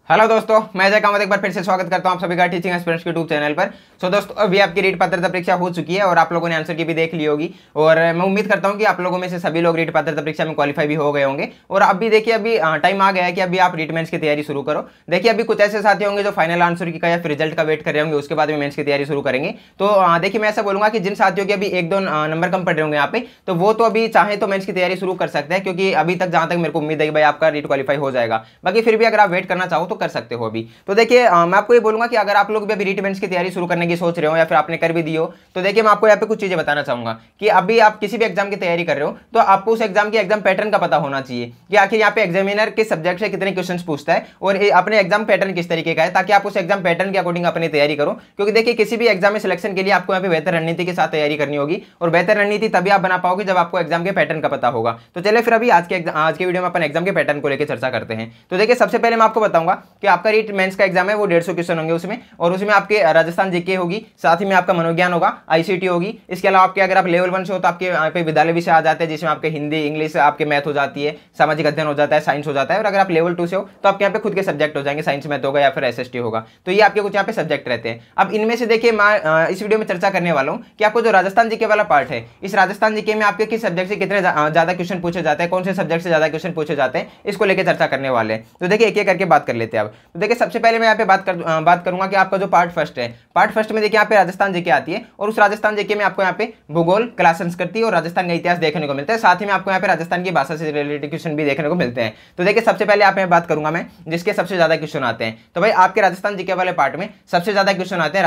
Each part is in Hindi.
हेलो दोस्तों, मैं जय कामत एक बार फिर से स्वागत करता हूं आप सभी का टीचिंग एस्पिरेंट्स के यूट्यूब चैनल पर। दोस्तों, अभी आपकी रीट पात्रता परीक्षा हो चुकी है और आप लोगों ने आंसर की भी देख ली होगी और मैं उम्मीद करता हूं कि आप लोगों में से सभी लोग रीट पात्रता परीक्षा में क्वालिफाई भी हो गए होंगे। और अभी देखिए, अभी टाइम आ गया है कि अभी आप रीट मेंस की तैयारी शुरू करो। देखिए, अभी कुछ ऐसे साथी होंगे जो फाइनल आंसर की का या फिर रिजल्ट का वेट कर रहे होंगे, उसके बाद में मेंस की तैयारी शुरू करेंगे। तो देखिए, मैं ऐसा बोलूंगा कि जिन साथियों के अभी एक दो नंबर कम पड़ रहे होंगे यहाँ पे, तो वो तो अभी चाहे तो मेंस की तैयारी शुरू कर सकते हैं, क्योंकि अभी तक जहां तक मेरे को उम्मीद है कि भाई आपका रीट क्वालिफाई हो जाएगा। बाकी फिर भी अगर आप वेट करना चाहो तो कर सकते हो अभी। तो देखिए, मैं आपको ये बोलूंगा कि अगर आप लोग भी अभी रीट मेंस की तैयारी शुरू करने की सोच रहे हो या फिर आपने कर भी दी हो, तो देखिए मैं आपको यहाँ पे कुछ चीजें बताना चाहूंगा कि अभी आप किसी भी एग्जाम की तैयारी कर रहे हो तो आपको उस एग्जाम की एग्जाम पैटर्न का पता होना चाहिए कि आखिर यहाँ पे एग्जामिनर किस सब्जेक्ट से कितने क्वेश्चंस पूछता है और अपने एग्जाम पैटर्न किस तरीके का है, ताकि आप उस एग्जाम पैटर्न के अकॉर्डिंग अपनी तैयारी करो। क्योंकि देखिए, किसी भी एग्जाम में सिलेक्शन के लिए आपको यहाँ पे बेहतर रणनीति के साथ तैयारी करनी होगी और बेहतर रणनीति तभी आप बना पाओगे जब आपको एग्जाम के पैटर्न का पता होगा। तो चलिए फिर अभी आज के वीडियो में अपन एग्जाम के पैटर्न को लेकर चर्चा करते हैं। तो देखिए, सबसे पहले मैं आपको बताऊंगा कि आपका रीट मेंस का एग्जाम है वो 150 क्वेश्चन होंगे उसमें, और उसमें आपके राजस्थान जीके होगी, साथ ही में आपका मनोविज्ञान होगा, आईसीटी होगी। इसके अलावा आपके अगर आप लेवल 1 से हो तो आपके यहाँ पे विद्यालय विषय आ जाते हैं, जिसमें आपके हिंदी, इंग्लिश, आपके मैथ हो जाती है, सामाजिक अध्ययन हो जाता है, साइंस हो जाता है। और अगर आप लेवल 2 से हो तो आपके यहाँ पे खुद के सब्जेक्ट हो जाएंगे, साइंस मैथ होगा या फिर एसएसटी होगा। तो ये आपके कुछ यहाँ पे सब्जेक्ट रहते हैं। अब इनमें से देखिए, मैं इस वीडियो में चर्चा करने वाला हूँ कि आपको जो राजस्थान जीके वाला पार्ट है, इस राजस्थान जीके में आपके किस सब्जेक्ट से कितने ज्यादा क्वेश्चन पूछे जाते हैं, कौन से सब्जेक्ट से ज्यादा क्वेश्चन पूछे जाते हैं, इसको लेकर चर्चा करने वाले हैं। तो देखिए, एक एक करके बात कर लेते हैं। अब तो देखिए, सबसे पहले मैं यहाँ पे बात करूंगा कि आपका जो पार्ट फर्स्ट है, पार्ट फर्स्ट में देखिए यहाँ पे राजस्थान जीके आती है, और उस राजस्थान जीके में आपको यहाँ पे भूगोल, कला संस्कृति और राजस्थान का इतिहास देखने को मिलता है। साथ ही में आपको यहाँ पे राजस्थान की भाषा से रिलेटेड क्वेश्चन भी देखने को मिलते हैं। तो देखिए, सबसे पहले आप यहाँ बात करूंगा मैं जिसके सबसे ज्यादा क्वेश्चन आते हैं। तो भाई आपके राजस्थान जीके वाले पार्ट में सबसे ज्यादा क्वेश्चन आते हैं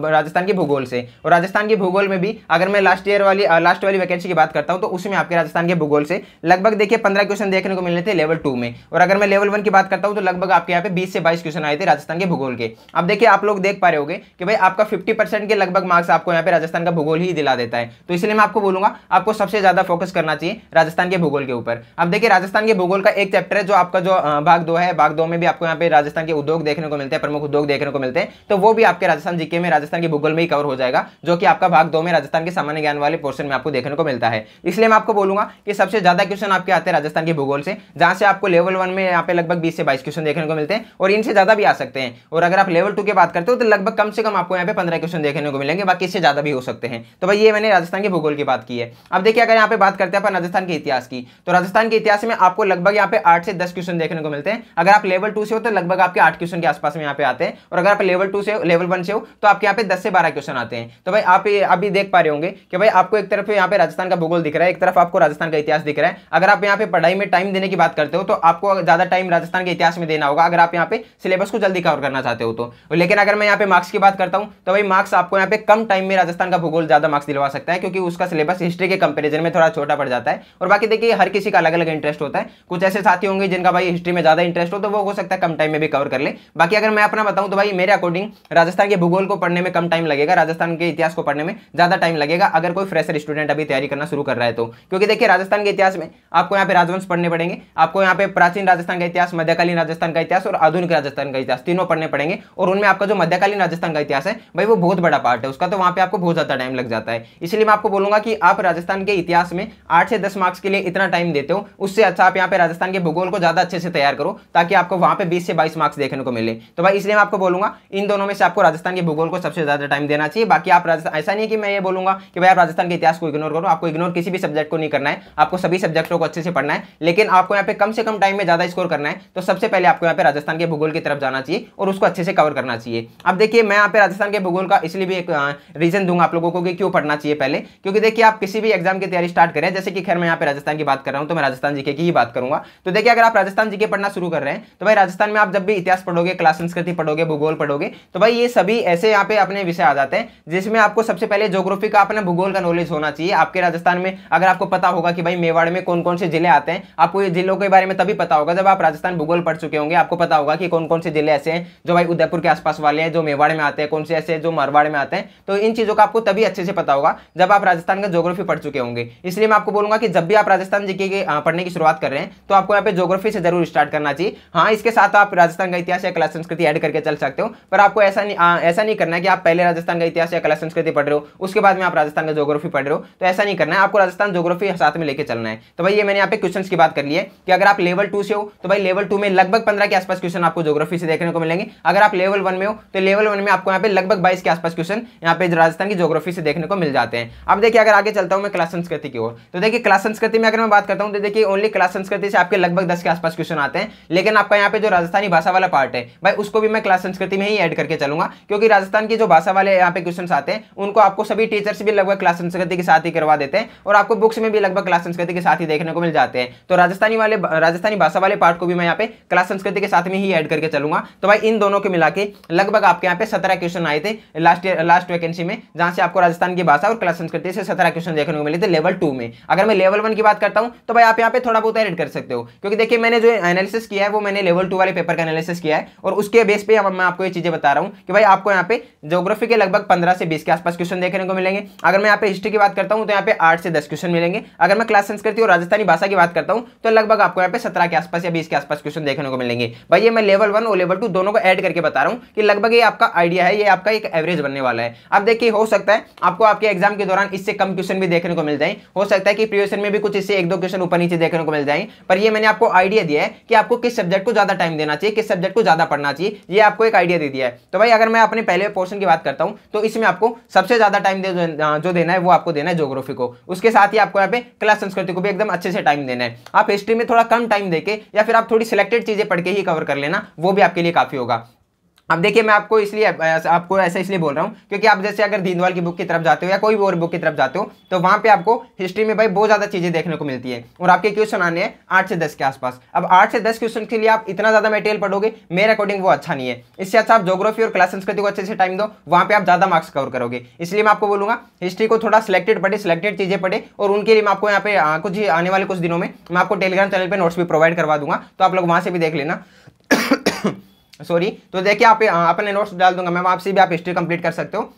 राजस्थान की भूगोल से। और राजस्थान की भूगोल में भी अगर मैं लास्ट वाली वैकेंसी की बात करता हूं तो उसमें आपके राजस्थान के भूगोल से लगभग देखिए 15 क्वेश्चन देखने को मिलने थे लेवल 2 में। और अगर मैं लेवल 1 की बात करता हूं तो लगभग आपके यहाँ पे 20 से 22 क्वेश्चन आए थे राजस्थान के भूगोल के। अब देखिए, आप लोग देख पा रहे होंगे कि भाई आपका 50% के लगभग मार्क्स आपको यहाँ पे राजस्थान का भूगोल ही दिला देता है। तो इसलिए मैं आपको बोलूंगा आपको सबसे ज्यादा फोकस करना चाहिए राजस्थान के भूगोल के ऊपर। अब देखिए, राजस्थान के भूगोल का एक चैप्टर है जो आपका जो भाग 2 है, भाग 2 में भी आपको यहाँ पे राजस्थान के उद्योग देखने को मिलते हैं, प्रमुख उद्योग देखने को मिलते हैं। तो वो भी आपके राजस्थान जीके में राजस्थान के भूगोल में ही कवर हो जाएगा, जो कि आपका भाग 2 में राजस्थान के सामान्य ज्ञान वाले पोर्शन में आपको देखने को मिलता है। इसलिए मैं आपको बोलूंगा कि सबसे ज्यादा क्वेश्चन आपके आते हैं राजस्थान के भूगोल से, जहां से आपको लेवल 1 में यहाँ पे लगभग 20 से 22 क्वेश्चन देखने को मिलते हैं, और इनसे ज्यादा भी आ सकते हैं। और अगर आप लेवल 2 की बात करते हो तो लगभग कम से कम आपको यहाँ पे 15 क्वेश्चन देखने को मिलेंगे, बाकी इससे ज्यादा भी हो सकते हैं। तो भाई ये मैंने राजस्थान के भूगोल की बात की है। अब देखिए, अगर यहाँ पे बात करते हैं अपन राजस्थान के इतिहास की, तो राजस्थान के इतिहास में आपको लगभग यहाँ पे 8 से 10 क्वेश्चन देखने को मिलते हैं। अगर आप लेवल 2 से हो तो लगभग आपके 8 क्वेश्चन के आसपास में यहाँ पे आते हैं, और अगर आप लेवल 1 से हो तो आपके यहाँ पे 10 से 12 क्वेश्चन आते हैं। तो भाई आप अभी देख पा रहे होंगे कि भाई आपको एक तरफ यहाँ पे राजस्थान का भूगोल दिख रहा है, एक तरफ आपको राजस्थान का इतिहास दिख रहा है। अगर आप यहाँ पे पढ़ाई में टाइम देने की बात करते हो तो आपको ज्यादा टाइम राजस्थान के इतिहास में देना होगा, अगर आप यहाँ पे सिलेबस को जल्दी कवर करना चाहते हो तो। लेकिन अगर मैं यहाँ पे मार्क्स की बात करता हूँ तो भाई मार्क्स आपको यहाँ पे कम टाइम में राजस्थान का भूगोल ज्यादा मार्क्स दिलवा सकता है, क्योंकि उसका सिलेबस हिस्ट्री के कंपैरिजन में थोड़ा छोटा पड़ जाता है। और बाकी देखिए, हर किसी का अलग अलग इंटरेस्ट होता है। कुछ ऐसे साथी होंगे जिनका भाई हिस्ट्री में ज्यादा इंटरेस्ट हो तो वो हो सकता है कम टाइम में भी कवर कर ले। बाकी अगर मैं अपना बताऊं तो भाई मेरे अकॉर्डिंग राजस्थान के भूगोल को पढ़ने में कम टाइम लगेगा, राजस्थान के इतिहास को पढ़ने में ज्यादा टाइम लगेगा अगर कोई फ्रेशर स्टूडेंट अभी तैयारी करना शुरू कर रहा है तो। क्योंकि देखिए, राजस्थान के इतिहास में आपको यहाँ पे राजवंश पढ़ने पड़ेंगे, आपको यहाँ पे प्राचीन राजस्थान का इतिहास, मध्यकालीन राजस्थान का इतिहास और आधुनिक राजस्थान का इतिहास तीनों पढ़ने पड़ेंगे। और उनमें आपका जो मध्यकालीन राजस्थान का इतिहास है भाई वो बहुत बड़ा पार्ट है उसका, तो वहां पे आपको बहुत ज्यादा टाइम लग जाता है। इसलिए मैं आपको बोलूंगा कि आप राजस्थान के इतिहास में 8 से 10 मार्क्स के लिए इतना टाइम देते हो, उससे अच्छा आप यहाँ पे राजस्थान के भूगोल को ज्यादा अच्छे से तैयार करो, ताकि आपको वहां पे 20 से 22 मार्क्स देखने को मिले। तो भाई इसलिए मैं आपको बोलूंगा इन दोनों में से आपको राजस्थान के भूगोल को सबसे ज्यादा टाइम देना चाहिए। बाकी आप ऐसा नहीं है कि मैं ये बोलूंगा कि भाई आप राजस्थान के इतिहास को इग्नोर करो, आपको इग्नोर किसी भी सब्जेक्ट को नहीं करना है, आपको सभी सब्जेक्टों को अच्छे से पढ़ना है। लेकिन आपको यहाँ पे कम से कम टाइम में ज्यादा स्कोर करना है, तो सबसे पहले आपको यहाँ पे राजस्थान के भूगोल की तरफ जाना चाहिए और उसको अच्छे से कवर करना चाहिए। अब देखिए, मैं यहाँ पे राजस्थान के भूगोल का इसलिए भी एक रीजन दूंगा आप लोगों को कि क्यों पढ़ना चाहिए पहले। क्योंकि देखिए, आप किसी भी एग्जाम की तैयारी स्टार्ट करें, जैसे कि खैर मैं यहाँ पे राजस्थान की बात कर रहा हूँ तो मैं राजस्थान जीके की ही बात करूंगा। तो देखिए, अगर आप राजस्थान जीके पढ़ना शुरू कर रहे हैं तो भाई राजस्थान में आप जब भी इतिहास पढ़ोगे, कला संस्कृति पढ़ोगे, भूगोल पढ़ोगे, तो भाई ये सभी ऐसे यहाँ पे अपने विषय आ जाते हैं जिसमें आपको सबसे पहले ज्योग्राफी का, अपना भूगोल का नॉलेज होना चाहिए। आपके राजस्थान में अगर आपको पता होगा कि भाई मेवाड़ में कौन कौन से जिले आते हैं, आपको ये जिलों के बारे में तभी पता होगा जब आप राजस्थान भूगोल पढ़ चुके होंगे। आपको पता होगा कि कौन कौन से जिले ऐसे हैं जो भाई उदयपुर के आसपास वाले हैं, जो मेवाड़ में आते हैं, कौन से ऐसे जो मारवाड़ में आते हैं। तो इन चीजों का आपको तभी अच्छे से पता होगा जब आप राजस्थान का ज्योग्राफी पढ़ चुके होंगे। इसलिए मैं आपको बोलूंगा कि जब भी आप राजस्थान जीके के पढ़ने की शुरुआत कर रहे हैं तो आपको यहाँ पे ज्योग्राफी से जरूर स्टार्ट करना चाहिए। हाँ, इसके साथ आप राजस्थान का इतिहास या कला संस्कृति ऐड करके चल सकते हो, पर आपको ऐसा नहीं करना है कि आप पहले राजस्थान का इतिहास या कला संस्कृति पढ़ रहे हो उसके बाद में आप राजस्थान का ज्योग्राफी पढ़ रहे हो। तो ऐसा नहीं करना है, आपको राजस्थान ज्योग्राफी साथ में लेके चलना है। तो भाई ये मैंने यहाँ पे क्वेश्चंस की बात कर ली है कि अगर आप लेवल 2 से हो तो भाई लेवल 2 में लगभग 15 के आसपास क्वेश्चन आपको ज्योग्राफी से देखने को मिलेंगे। अगर आप लेवल 1 में हो तो लेवल 1 में आपको यहाँ पे लगभग 22 के आसपास क्वेश्चन यहाँ पे राजस्थान की ज्योग्राफी से देखने को मिल जाते हैं। अब देखिए अगर आगे चलता हूँ मैं क्लास संस्कृति की ओर, तो देखिए क्लास संस्कृति में अगर मैं बात करता हूँ तो देखिए ओनली क्लास संस्कृति से आपके लगभग 10 के आसपास क्वेश्चन आते हैं। लेकिन आपका यहाँ पे जो राजस्थानी भाषा वाला पार्ट है भाई उसको भी मैं क्लास संस्कृति में ही ऐड करके चलूंगा, क्योंकि राजस्थान की जो भाषा वाले यहाँ पे क्वेश्चन आते हैं उनको आपको सभी टीचर्स भी लगभग क्लास संस्कृति के साथ ही करवा देते हैं और आपको बुक्स में भी लगभग क्लास संस्कृति के साथ ही देखने को मिल जाते हैं। तो राजस्थानी भाषा वाले पार्ट को भी मैं यहाँ पे क्लास संस्कृति के साथ में ही ऐड करके चलूंगा। तो भाई इन दोनों को मिला के लगभग आपके यहाँ पे 17 क्वेश्चन आए थे लास्ट वैकेंसी में, जहां से आपको राजस्थान की भाषा और क्लास संस्कृति से 17 क्वेश्चन देखने को मिले थे लेवल 2 में। अगर मैं लेवल 1 की बात करता हूं तो भाई आप यहाँ पे थोड़ा बहुत एडिट कर सकते हो, क्योंकि देखिए मैंने जो एनालिसिस किया है वो मैंने लेवल 2 वाले पेपर का एनालिसिस किया है और उसके बेस पे मैं आपको ये चीजें बता रहा हूं कि भाई आपको यहाँ पे ज्योग्राफी के लगभग 15 से 20 के आसपास क्वेश्चन देखने को मिलेंगे। अगर मैं यहाँ पे हिस्ट्री की बात करता हूं तो यहाँ पे 8 से 10 क्वेश्चन मिलेंगे। अगर मैं क्लास संस्कृति और राजस्थानी भाषा की बात करता हूं तो लगभग आपको यहाँ पे 17 के आसपास या 20 के आसपास क्वेश्चन देखने को मिलेंगे। भाई ये मैं लेवल 1 और लेवल 2 दोनों को ऐड करके बता रहा हूं कि लगभग ये आपका आइडिया है, ये आपका एक एवरेज बनने वाला है। अब देखिए हो सकता है आपको आपके एग्जाम के दौरान इससे कम क्वेश्चन भी देखने को मिल जाए, हो सकता है कि प्रीवियस में भी कुछ इससे 1-2 क्वेश्चन ऊपर नीचे देखने को मिल जाए, पर ये मैंने आपको आइडिया दिया है कि आपको किस सब्जेक्ट को ज्यादा टाइम देना चाहिए, किस सब्जेक्ट को ज्यादा पढ़ना चाहिए, ये आपको एक आइडिया दे दिया है। तो भाई अगर मैं अपने पहले पोर्शन की बात करता हूं तो इसमें आपको सबसे ज्यादा टाइम जो देना है वो आपको देना है ज्योग्राफी को, उसके साथ ही आपको यहाँ पे क्लास संस्कृति को भी एकदम अच्छे से टाइम देना है। आप हिस्ट्री में थोड़ा कम टाइम देके या फिर आप थोड़ी सिलेक्टेड चीजें पढ़ के ही कवर कर लेना, वो भी आपके लिए काफी होगा। अब देखिए मैं आपको ऐसा इसलिए बोल रहा हूं क्योंकि आप जैसे अगर दीनदयाल की बुक की तरफ जाते हो या कोई भी और बुक की तरफ जाते हो तो वहां पे आपको हिस्ट्री में भाई बहुत ज्यादा चीजें देखने को मिलती है और आपके क्वेश्चन आने हैं 8 से 10 के आसपास। अब 8 से 10 क्वेश्चन के लिए आप इतना ज्यादा मटेरियल पढ़ोगे, मेरे अकॉर्डिंग वो अच्छा नहीं है। इससे अच्छा आप ज्योग्राफी और क्लास संस्कृति को अच्छे से टाइम दो, वहां पे आप ज्यादा मार्क्स कवर करोगे। इसलिए मैं आपको बोलूंगा हिस्ट्री को थोड़ा सिलेक्टेड पढ़े, सिलेक्टेड चीजें पढ़े, और उनके लिए मैं आपको यहाँ पे कुछ आने वाले कुछ दिनों में मैं आपको टेलीग्राम चैनल पर नोट्स भी प्रोवाइड करवा दूंगा, तो आप लोग वहां से भी देख लेना। सॉरी, तो देखिए आप अपने नोट्स डाल दूंगा मैं, आपसे भी आप हिस्ट्री कंप्लीट कर सकते हो।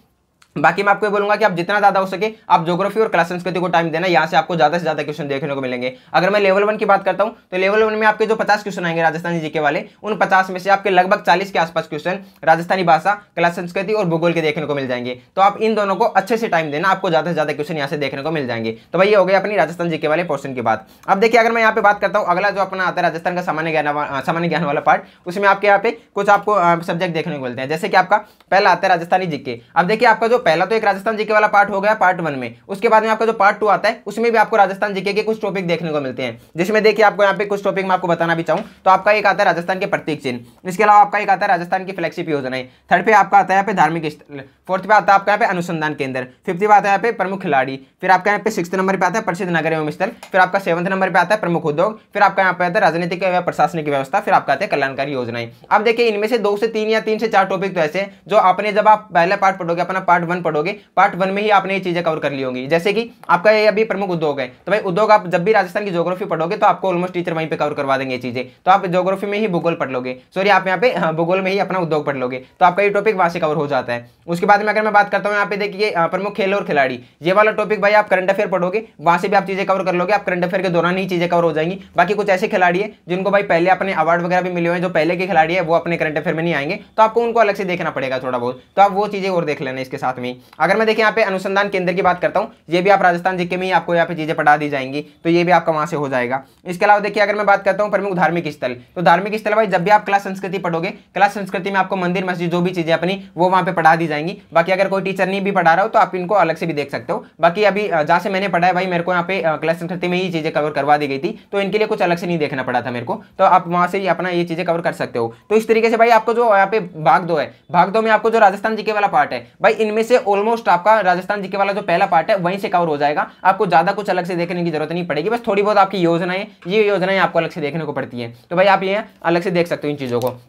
बाकी मैं आपको ये बोलूंगा कि आप जितना ज्यादा हो सके आप ज्योग्राफी और क्लास संस्कृति को टाइम देना, यहाँ से आपको ज्यादा से ज्यादा क्वेश्चन देखने को मिलेंगे। अगर मैं लेवल 1 की बात करता हूं तो लेवल 1 में आपके जो 50 क्वेश्चन आएंगे राजस्थानी जीके वाले, उन 50 में से आपके लगभग 40 के आसपास क्वेश्चन राजस्थानी भाषा, क्लास संस्कृति और भूगोल के देखने को मिल जाएंगे। तो आप इन दोनों को अच्छे से टाइम देना, आपको ज्यादा से ज्यादा क्वेश्चन यहाँ से देखने को मिल जाएंगे। तो भाई ये हो गई अपनी राजस्थान जीके वाले पोर्शन की बात। अब देखिए अगर मैं यहाँ पे बात करता हूँ अगला जो अपना आता है राजस्थान का सामान्य ज्ञान वाला पार्ट, उसमें आपके यहाँ पे कुछ आपको सब्जेक्ट देखने को मिलते हैं। जैसे कि आपका पहला आता है राजस्थानी जीके। अब देखिए आपका जो पहला तो एक राजस्थान जीके वाला पार्ट हो गया पार्ट 1 में, उसके बाद में आपका जो पार्ट 2 आता है उसमें भी आपको राजस्थान जीके के कुछ टॉपिक देखने को मिलते हैं। जिसमें देखिए आपको यहाँ पे कुछ टॉपिक मैं आपको बताना भी चाहूँ तो आपका एक आता है राजस्थान के प्रतीक चिन्ह, इसके अलावा आपका एक आता है राजस्थान की फ्लैगशिप योजनाएं, थर्ड पे आपका आता है यहाँ पे धार्मिक स्थल, फोर्थ पे आता है आपका यहाँ पे अनुसंधान केंद्र, फिफ्थ पे आता है यहाँ पे प्रमुख खिलाड़ी, फिर आपका यहाँ पे 6th नंबर पे आता है प्रसिद्ध नगर एवं स्थल, फिर आपका 7th नंबर पे आता है प्रमुख उद्योग, फिर आपका यहाँ पे आता है राजनीतिक एवं प्रशासनिक व्यवस्था, फिर आपका आता है कल्याणकारी योजनाएं। अब देखिए इनमें से 2 से 3 या 3 से 4 टॉपिक तो ऐसे जो आपने जब आप पहला पार्ट पढ़ोगे, अपना पार्ट 1 पढ़ोगे, पार्ट 1 में ही आपने ये चीजें कवर कर ली होंगी। जैसे कि आपका ये अभी प्रमुख उद्योग है, तो भाई उद्योग आप जब भी राजस्थान की ज्योग्राफी पढ़ोगे तो आपको ऑलमोस्ट टीचर वहीं पे कवर करवा देंगे ये चीजें। तो आप ज्योग्राफी में ही भूगोल पढ़ लोगे, सॉरी आप यहाँ पे भूगोल में ही अपना उद्योग पढ़ लोगे, तो आपका ये टॉपिक वहां से कवर हो जाता है। उसके बाद में अगर मैं बात करता हूँ यहाँ पे देखिए प्रमुख खेल और खिलाड़ी, ये वाला टॉपिक भाई आप करंट अफेयर पढ़ोगे, वहां से भी आप चीजें कवर कर लोगे, आप करंट अफेयर के दौरान ही चीजें कवर हो जाएंगी। बाकी कुछ ऐसे खिलाड़ी है जिनको भाई पहले अपने अवार्ड वगैरह भी मिले हुए हैं, जो पहले के खिलाड़ी है वो अपने करंट अफेयर में नहीं आएंगे, तो आपको उनको अलग से देखना पड़ेगा थोड़ा बहुत, तो आप वो चीजें और देख लेना इसके साथ में। अगर मैं देखिए यहाँ पे अनुसंधान केंद्र की बात करता हूँ, ये भी आप राजस्थान जीके में ही आपको यहाँ पे चीजें पढ़ा दी जाएंगी, तो ये भी आपका वहां से हो जाएगा। इसके अलावा देखिए अगर मैं बात करता हूँ प्रमुख धार्मिक स्थल, तो धार्मिक स्थल भाई जब भी आप क्लास संस्कृति पढ़ोगे, क्लास संस्कृति में आपको मंदिर मस्जिद जो भी चीजें अपनी वो वहां पे पढ़ा दी जाएंगी। बाकी अगर कोई टीचर नहीं भी पढ़ा रहा हो तो आप इनको अलग से भी देख सकते हो। बाकी अभी जहां से मैंने पढ़ा है भाई मेरे को यहाँ पे क्लास संस्कृति में ही चीजें कवर करवा दी गई थी, तो इनके लिए कुछ अलग से नहीं देखना पड़ा था मेरे को, तो आप वहां से ही अपना ये चीजें कवर कर सकते हो। तो इस तरीके से भाई आपको जो यहाँ पे भाग 2 है, भाग 2 में आपको जो राजस्थान जीके वाला पार्ट है भाई, इनमें से ऑलमोस्ट आपका राजस्थान जीके वाला जो पहला पार्ट है वहीं से कवर हो जाएगा। आपको ज्यादा कुछ अलग से देखने की जरूरत नहीं पड़ेगी, बस थोड़ी बहुत आपकी योजनाएं, ये योजनाएं आपको अलग से देखने को पड़ती है, तो भाई आप ये अलग से देख सकते हो इन चीजों को।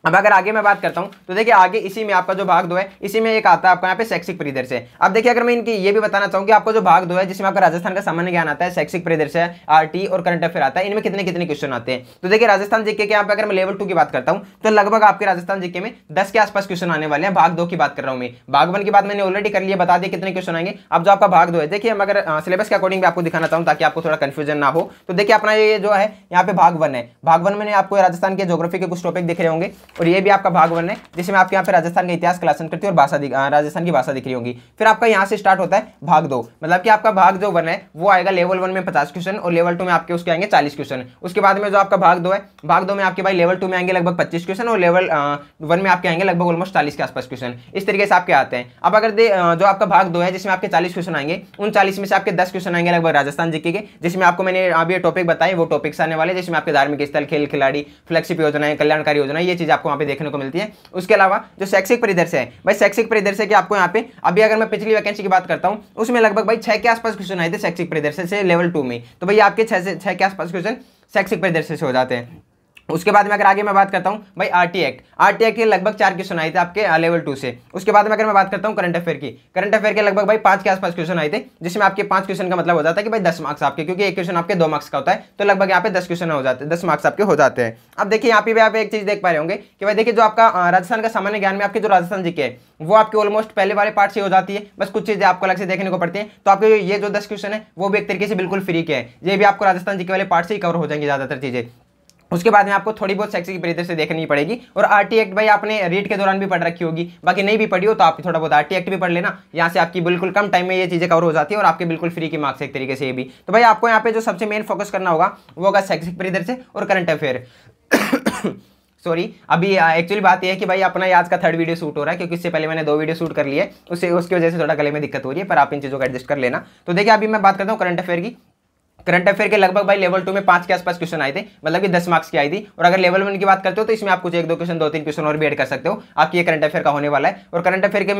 अब अगर आगे मैं बात करता हूं तो देखिए आगे इसी में आपका जो भाग 2 है, इसी में एक आता है आपका यहाँ पे शैक्षिक परिदृश्य। अब देखिए अगर मैं इनकी ये भी बताना चाहूंगी, आपको जो भाग 2 है जिसमें आपका राजस्थान का सामान्य ज्ञान आता है, शैक्षिक परिदृश्य, आरटी और करंट अफेयर आता है, इनमें कितने कितने क्वेश्चन आते हैं। तो देखिए राजस्थान जीके के यहाँ पे अगर मैं लेवल 2 की बात करता हूँ तो लगभग आपके राजस्थान जीके में 10 के आसपास क्वेश्चन आने वाले हैं। भाग 2 की बात कर रहा हूँ मैं, भाग 1 की बात मैंने ऑलरेडी कर लिया, बता दिया कितने क्वेश्चन आएंगे। अब जो आपका भाग 2 है, देखिए हम अगर सिलेबस के अकॉर्डिंग भी आपको दिखाना चाहूँ ताकि आपको थोड़ा कंफ्यूजन ना हो, तो देखिए अपना ये जो है यहाँ पे भाग 1 है, भाग 1 में आपको राजस्थान के ज्योग्राफी के कुछ टॉपिक दिख रहे होंगे, और ये भी आपका भाग 1 है, जिसमें आपके यहाँ पे राजस्थान का इतिहास, कला संस्कृति और भाषा राजस्थान की भाषा दिख रही होगी। फिर आपका यहाँ से स्टार्ट होता है भाग 2, मतलब कि आपका भाग जो 1 है वो आएगा लेवल 1 में 50 क्वेश्चन और लेवल 2 में आपके उसके आएंगे 40 क्वेश्चन। उसके बाद में जो आपका भाग 2 है, भाग 2 में आपके भाई लेवल 2 में आएंगे लगभग 25 क्वेश्चन और लेवल 1 में आपके आएंगे लगभग ऑलमोस्ट 40 के आसपास क्वेश्चन। इस तरीके से आपके आते हैं। अब अगर जो आपका भाग 2 है जिसमें आपके 40 क्वेश्चन आएंगे, उन 40 में से आपके 10 क्वेश्चन आएंगे लगभग राजस्थान जीके के, जिसमें आपको मैंने अभी ये टॉपिक बताए वो टॉपिक्स आने वाले, जिसमें आपके धार्मिक स्थल, खेल खिलाड़ी, फ्लैगशिप योजनाएं, कल्याणकारी योजना, ये चीज आपको वहां पे देखने को मिलती है। उसके अलावा जो शैक्षिक परिदृश्य है भाई, शैक्षिक परिदृश्य के आपको यहाँ पे अभी अगर मैं पिछली वैकेंसी की बात करता हूँ उसमें लगभग भाई 6 के आसपास क्वेश्चन आए थे शैक्षिक परिदृश्य से लेवल 2 में, तो भाई आपके 6 के आसपास क्वेश्चन शैक्षिक परिदृश्य से हो जाते हैं। उसके बाद में अगर आगे मैं बात करता हूं भाई आरटी एक्ट के लगभग 4 क्वेश्चन आए थे आपके लेवल 2 से। उसके बाद में अगर मैं बात करता हूं करंट अफेयर के लगभग भाई 5 के आसपास क्वेश्चन आए थे, जिसमें आपके 5 क्वेश्चन का मतलब हो जाता है कि भाई 10 मार्क्स आपके, क्योंकि एक क्वेश्चन आपके 2 मार्क्स का होता है, तो लगभग यहाँ पे 10 क्वेश्चन हो जाते हैं, 10 मार्क्स आपके हो जाते हैं। अब देखिए यहाँ पे भी आप एक चीज देख पा रहे होंगे कि भाई देखिए जो आपका राजस्थान का सामान्य ज्ञान में आपके जो राजस्थान जीके है वो आपके ऑलमोस्ट पहले वाले पार्ट से हो जाती है, बस कुछ चीजें आपको अलग से देखने को पड़ती है। तो आपके ये जो 10 क्वेश्चन है वो भी एक तरीके से बिल्कुल फ्री के हैं, ये भी आपको राजस्थान जीके वाले पार्ट से ही कवर हो जाएंगे ज्यादातर चीजें। उसके बाद में आपको थोड़ी बहुत शैक्षिक परिदृश्य से देखनी पड़ेगी। और आरटी एक्ट भाई आपने रीट के दौरान भी पढ़ रखी होगी, बाकी नहीं भी पढ़ी हो तो आप थोड़ा बहुत आरटी एक्ट भी पढ़ लेना, यहाँ से आपकी बिल्कुल कम टाइम में ये चीजें कवर हो जाती है और आपके बिल्कुल फ्री की मार्क्स एक तरीके से ये भी। तो भाई आपको यहाँ पे जो सबसे मेन फोकस करना होगा वो होगा शैक्षिक परिदृश्य और करंट अफेयर। सॉरी, अभी एक्चुअली बात यह है कि भाई अपना आज का 3rd वीडियो शूट हो रहा है, क्योंकि इससे पहले मैंने 2 वीडियो शूट कर लिए, उसकी वजह से थोड़ा गले में दिक्कत हो रही है, पर आप इन चीजों को एडजस्ट कर लेना। तो देखिए अभी मैं बात करता हूँ करंट अफेयर की। करंट अफेयर के लगभग भाई लेवल 2 में 5 के आसपास क्वेश्चन आए थे, मतलब कि 10 मार्क्स की आई थी। और अगर लेवल 1 की बात करते हो तो इसमें आप कुछ 1-2 क्वेश्चन 2-3 क्वेश्चन और भी ऐड कर सकते हो, आपकी ये करंट अफेयर का होने वाला है। और करंट अफेयर के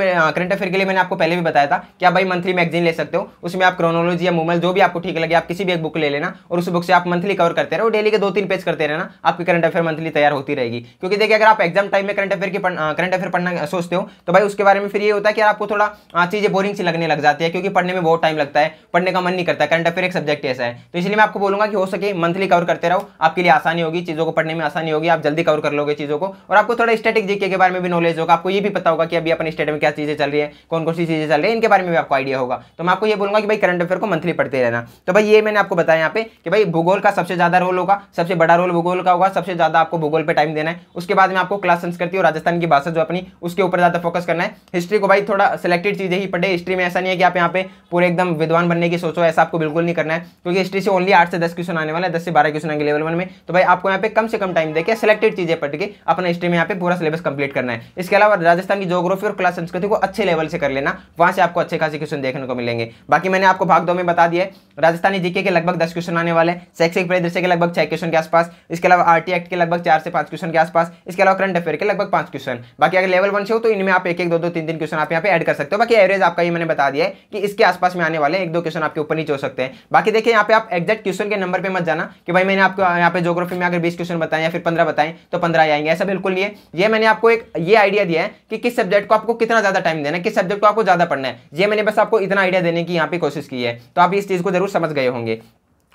लिए मैंने आपको पहले भी बताया था कि आप भाई मंथली मैगजीन ले सकते हो, उसमें आप क्रोनोलॉजी या मूवल जो भी आपको ठीक लगे आप किसी भी एक बुक ले लेना और उस बुक से आप मंथली कवर करते रहो, डेली के 2-3 पेज करते रहना, आपकी करंट अफेयर मंथली तैयार होती रहेगी। क्योंकि देखिए अगर आप एग्जाम टाइम में करंट अफेयर पढ़ना सोचते हो तो भाई उसके बारे में फिर ये होता है कि आपको थोड़ा चीजें बोरिंग सी लगने लग जाती है, क्योंकि पढ़ने में बहुत टाइम लगता है, पढ़ने का मन नहीं करता। करंट अफेयर एक सब्जेक्ट ऐसा है, तो इसलिए मैं आपको बोलूंगा कि हो सके मंथली कवर करते रहो, आपके लिए आसानी होगी, चीजों को पढ़ने में आसानी होगी, आप जल्दी कवर कर लोगे चीजों को। और आपको थोड़ा स्टैटिक जीके के बारे में भी नॉलेज होगा, आपको ये भी पता होगा कि अभी अपने स्टेट में क्या चीजें चल रही है, कौन कौन सी चीजें चल रही है, इनके बारे में भी आपको आइडिया होगा। तो मैं आपको ये बोलूंगा कि भाई करंट अफेयर को मंथली पढ़ते रहना। तो भाई ये मैंने आपको बताया यहाँ पे कि भाई भूगोल का सबसे ज्यादा रोल होगा, सबसे बड़ा रोल भूगोल का होगा, सबसे ज्यादा आपको भूगोल पे टाइम देना है। उसके बाद में आपको क्लास संस्कृति और राजस्थान की भाषा जो अपनी उसके ऊपर ज्यादा फोकस करना है। हिस्ट्री को भाई थोड़ा सिलेक्टेड चीजें ही पढ़े, हिस्ट्री में ऐसा नहीं है कि आप यहाँ पे पूरे एकदम विद्वान बनने की सोचो, ऐसा आपको बिल्कुल नहीं करना है, क्योंकि हिस्ट्री से ओनली 8 से 10 क्वेश्चन आने वाले हैं, 10 से 12 क्वेश्चन आएंगे लेवल 1 में। तो भाई आपको यहाँ पे कम से कम टाइम देके सिलेक्टेड चीजें पढ़ के अपना हिस्ट्री में यहाँ पे पूरा सिलेबस कंप्लीट करना है। इसके अलावा राजस्थान की ज्योग्राफी और कला संस्कृति को अच्छे लेवल से कर लेना, वहां से आपको अच्छे खासे क्वेश्चन देखने को मिलेंगे। बाकी मैंने आपको भाग 2 में बता दिया है, राजस्थानी जीके के लगभग 10 क्वेश्चन आने वाले, शैक्षिक परिदृश्य के लगभग 6 क्वेश्चन के आसपास, इसके अलावा आरटी एक्ट के लगभग 4 से 5 क्वेश्चन के आसपास, इसके अलावा करंट अफेयर के लगभग 5 क्वेश्चन। बाकी अगर लेवल 1 से हो तो इनमें आप 1-1, 2-2, 3-3 क्वेश्चन आप यहाँ पे ऐड कर सकते हो। बाकी एवरेज आपका ये मैंने बता दिया है कि इसके आसपास में आने वाले 1-2 क्वेश्चन आपके ऊपर नीचे हो सकते हैं। बाकी देखिए यहाँ पे आप एक्जैक्ट क्वेश्चन के नंबर पे मत जाना कि भाई मैंने आपको यहाँ पे ज्योग्राफी में अगर 20 क्वेश्चन बताएं या फिर 15 बताएं तो 15 आएंगे, ऐसा बिल्कुल नहीं है। ये मैंने आपको एक ये आइडिया दिया है कि किस सब्जेक्ट को आपको कितना ज्यादा टाइम देना है, किस सब्जेक्ट को आपको ज्यादा पढ़ना है, ये मैंने बस आपको इतना आइडिया देने की यहाँ पे कोशिश की है। तो आप इस चीज को जरूर समझ गए होंगे।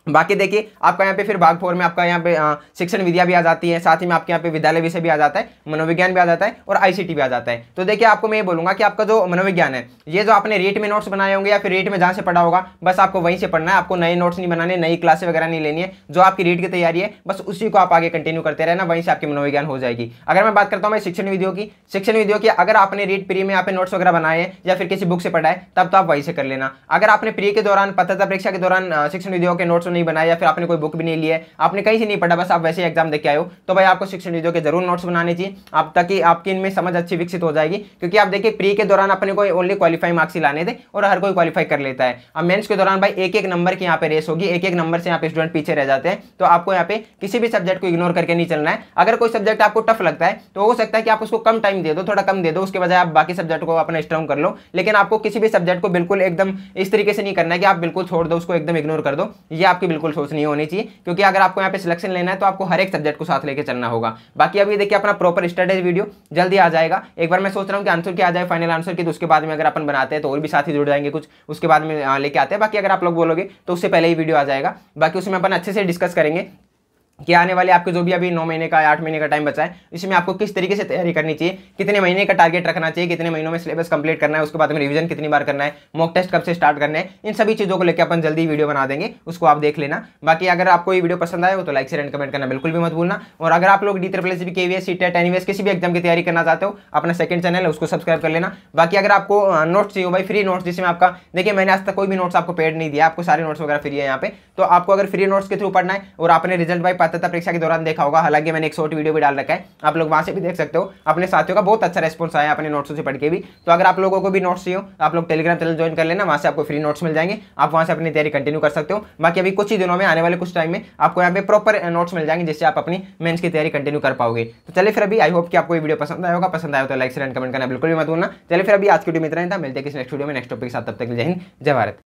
बाकी देखिए आपका यहाँ पे फिर भाग 4 में आपका यहाँ पे शिक्षण विद्या भी आ जाती है, साथ ही में आपके यहाँ पे विद्यालय विषय भी आ जाता है, मनोविज्ञान भी आ जाता है और आईसीटी भी आ जाता है। तो देखिए आपको मैं ये बोलूंगा कि आपका जो मनोविज्ञान है, ये जो आपने रेट में नोट्स बनाए होंगे या फिर रेट में जहाँ से पढ़ा होगा बस आपको वहीं से पढ़ना है, आपको नए नोट्स नहीं बनाने, नई क्लासें वगैरह नहीं लेनी है। जो आपकी रीट की तैयारी है बस उसी को आप आगे कंटिन्यू करते रहना, वहीं से आपकी मनोविज्ञान हो जाएगी। अगर मैं बात करता हूँ शिक्षण विधियों की अगर आपने रीट प्री में यहाँ पे नोट्स वगैरह बनाए हैं या फिर किसी बुक से पढ़ा है तब तो आप वहीं से कर लेना। अगर आपने प्री के दौरान पात्रता परीक्षा के दौरान शिक्षण विधियों के नोट्स नहीं बनाए या फिर आपने कोई बुक भी नहीं ली है, आपने कहीं से नहीं पढ़ा, बस आप वैसे एग्जाम देके आए हो, तो भाई आपको शिक्षण विधियों के जरूर नोट्स बनाने चाहिए आप, ताकि आपकी इनमें समझ अच्छी विकसित हो जाएगी। क्योंकि आप देखिए प्री के दौरान अपने को ओनली क्वालिफाई मार्क्स ही लाने थे और हर कोई क्वालिफाई कर लेता है। अब मेंस के दौरान भाई एक नंबर की यहाँ पे रेस होगी, एक नंबर से यहाँ पे स्टूडेंट पीछे रह जाते हैं। तो आपको यहाँ पे किसी भी सब्जेक्ट को इग्नोर करके नहीं चलना है। अगर कोई सब्जेक्ट आपको टफ लगता है तो हो सकता है कि आप उसको कम टाइम दे दो, थोड़ा कम दे दो, उसके बजाय आप बाकी सब्जेक्ट को अपना स्ट्रॉन्ग कर लो। लेकिन आपको किसी भी सब्जेक्ट को बिल्कुल एकदम इस तरीके से नहीं करना है कि आप बिल्कुल छोड़ दो, उसको एकदम इग्नोर कर दो, ये आपकी बिल्कुल सोच नहीं होनी चाहिए। क्योंकि अगर आपको यहाँ पे सिलेक्शन लेना है तो आपको हर एक सब्जेक्ट को साथ लेके चलना होगा। बाकी अभी देखिए अपना प्रॉपर स्टडी वीडियो जल्दी आ जाएगा। एक बार मैं सोच रहा हूँ कि आंसर क्या आ जाए, फाइनल आंसर की, तो उसके बाद में अगर अपन बनाते हैं तो और भी साथी जुड़ जाएंगे कुछ, उसके बाद में लेके आते हैं। बाकी अगर आप लोग बोलोगे तो उससे पहले ही वीडियो आ जाएगा। बाकी उसमें अपन अच्छे से डिस्कस करेंगे कि आने वाले आपके जो भी अभी 9 महीने का या 8 महीने का टाइम बचा है, इसमें आपको किस तरीके से तैयारी करनी चाहिए, कितने महीने का टारगेट रखना चाहिए, कितने महीनों में सिलेबस कंप्लीट करना है, उसके बाद में रिवीजन कितनी बार करना है, मॉक टेस्ट कब से स्टार्ट करना है, इन सभी चीज़ों को लेकर अपन जल्दी वीडियो बना देंगे, उसको आप देख लेना। बाकी अगर आपको ये वीडियो पसंद आए हो तो लाइक शेयर एंड कमेंट करना बिल्कुल भी मत भूलना। और अगर आप लोग DSSC KVS CTET एनीवेस किसी भी एग्जाम की तैयारी करना चाहते हो, अपना सेकंड चैनल है उसको सब्सक्राइब कर लेना। बाकी अगर आपको नोट्स चाहिए भाई, फ्री नोट्स, जिसमें आपका देखिए मैंने आज तक कोई भी नोट्स आपको पेड नहीं दिया, आपको सारे नोट्स वगैरह फ्री है यहाँ पे। तो आपको अगर फ्री नोट्स के थ्रू पढ़ना है और आपने रिजल्ट भाई पात्रता परीक्षा के दौरान देखा होगा, हालांकि मैंने एक शॉर्ट वीडियो भी डाल रखा है, आप लोग वहां से भी देख सकते हो। अपने साथियों का बहुत अच्छा रेस्पॉन्स आया अपने नोट्स से पढ़ के भी। तो अगर आप लोगों को भी नोट्स चाहिए आप लोग टेलीग्राम चैनल ज्वाइन कर लेना, वहां से आपको फ्री नोट्स मिल जाएंगे, आप वहां से अपनी तैयारी कंटिन्यू कर सकते हो। बाकी अभी कुछ ही दिनों में, आने वाले कुछ टाइम में आपको यहाँ पे प्रॉपर नोट्स मिल जाएंगे, जिससे आप अपनी मेंस की तैयारी कंटिन्यू कर पाओगे। तो चलिए फिर अभी आई होप कि आपको ये वीडियो पसंद आया होगा, पसंद आया तो लाइक शेयर एंड कमेंट करना बिल्कुल भी मत भूलना। चलिए फिर अभी आज की वीडियो में इतना ही था, मिलते हैं किसी नेक्स्ट वीडियो में नेक्स्ट टॉपिक के साथ, तब तक जय हिंद जय भारत।